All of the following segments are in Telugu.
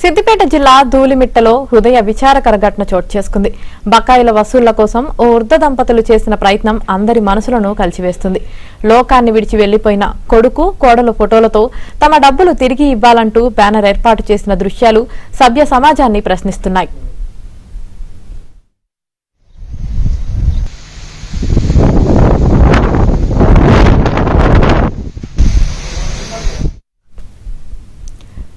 సిద్దిపేట జిల్లా ధూళిమిట్టలో హృదయ విచారకర ఘటన చోటు చేసుకుంది. బకాయిల వసూళ్ల కోసం ఓ వృద్ధ దంపతులు చేసిన ప్రయత్నం అందరి మనసులను కలిచివేస్తుంది. లోకాన్ని విడిచి వెళ్లిపోయిన కొడుకు కోడలు ఫోటోలతో తమ డబ్బులు తిరిగి ఇవ్వాలంటూ బ్యానర్ ఏర్పాటు చేసిన దృశ్యాలు సభ్య సమాజాన్ని ప్రశ్నిస్తున్నాయి.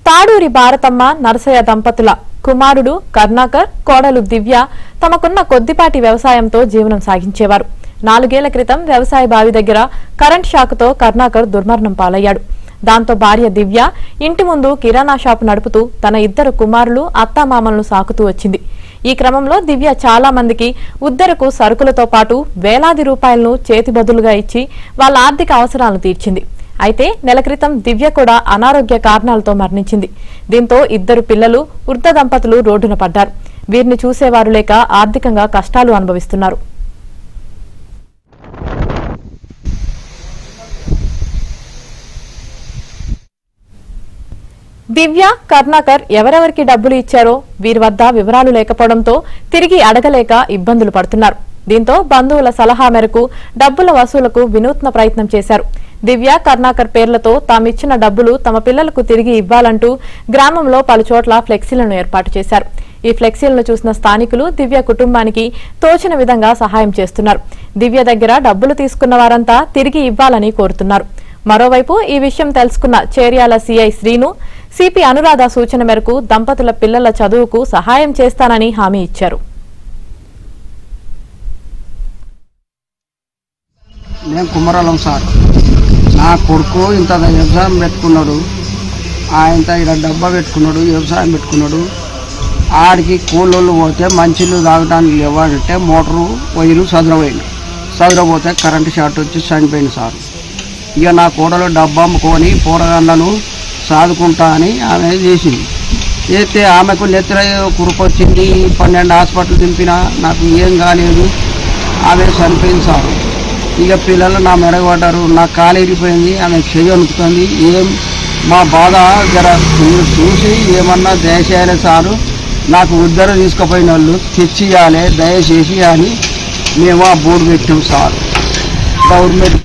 తాడూరి భారతమ్మ నరసయ్య దంపతుల కుమారుడు కర్ణాకర్, కోడలు దివ్య తమకున్న కొద్దిపాటి వ్యవసాయంతో జీవనం సాగించేవారు. 4 ఏళ్ల క్రితం వ్యవసాయ బావి దగ్గర కరెంట్ షాకుతో కర్ణాకర్ దుర్మరణం పాలయ్యాడు. దాంతో భార్య దివ్య ఇంటి ముందు కిరాణా షాపు నడుపుతూ తన 2 కుమారులు అత్తామామలను సాకుతూ వచ్చింది. ఈ క్రమంలో దివ్య చాలా మందికి ఉద్దరకు సరుకులతో పాటు వేలాది రూపాయలను చేతి బదులుగా ఇచ్చి వాళ్ళ ఆర్థిక అవసరాలను తీర్చింది. అయితే నెల క్రితం దివ్య కూడా అనారోగ్య కారణాలతో మరణించింది. దీంతో 2 పిల్లలు వృద్ధ దంపతులు రోడ్డున పడ్డారు. వీరిని చూసేవారు లేక ఆర్థికంగా కష్టాలు అనుభవిస్తున్నారు. దివ్య, కర్ణాకర్ ఎవరెవరికి డబ్బులు ఇచ్చారో వీరి వద్ద వివరాలు లేకపోవడంతో తిరిగి అడగలేక ఇబ్బందులు పడుతున్నారు. దీంతో బంధువుల సలహా మేరకు డబ్బుల వసూలుకు వినూత్న ప్రయత్నం చేశారు. దివ్య, కర్ణాకర్ పేర్లతో తామిచ్చిన డబ్బులు తమ పిల్లలకు తిరిగి ఇవ్వాలంటూ గ్రామంలో పలుచోట్ల ఫ్లెక్సీలను ఏర్పాటు చేశారు. ఈ ఫ్లెక్సీలను చూసిన స్థానికులు దివ్య కుటుంబానికి తోచిన విధంగా సహాయం చేస్తున్నారు. దివ్య దగ్గర డబ్బులు తీసుకున్న వారంతా తిరిగి ఇవ్వాలని కోరుతున్నారు. మరోవైపు ఈ విషయం తెలుసుకున్న చేర్యాల సీఐ శ్రీను, సిపి అనురాధ సూచన మేరకు దంపతుల పిల్లల చదువుకు సహాయం చేస్తానని హామీ ఇచ్చారు. నేను కుమరాలం సార్, నా కొడుకు ఇంత వ్యవసాయం పెట్టుకున్నాడు, ఇంత ఇక్కడ డబ్బా పెట్టుకున్నాడు, వ్యవసాయం పెట్టుకున్నాడు. ఆడికి కూలోళ్ళు పోతే మంచిలు తాగడానికి లేవంటే మోటారు వైరు చదురపోతే కరెంటు షార్ట్ వచ్చి చనిపోయింది సార్. ఇక నా కోడలు డబ్బా అమ్ముకొని పోరగాళ్ళను సాదుకుంటా అని ఆమె చేసింది. చేస్తే ఆమెకు నెత్తిన కురుకొచ్చింది. 12 హాస్పిటల్ దింపినా నాకు ఏం కాలేదు, ఆమె చనిపోయింది సార్. ఇక పిల్లలు నా మెడగబడ్డారు, నా కాలు ఇరిగిపోయింది, ఆమె చెయ్యి వణుకుతుంది. ఏం మా బాధ జర మీరు చూసి ఏమన్నా దయచేయాలి సారు, నాకు ఉద్దరు తీసుకుపోయిన వాళ్ళు తెచ్చియాలి దయచేసి అని మేము ఆ బోర్డు పెట్టాం సార్. గవర్నమెంట్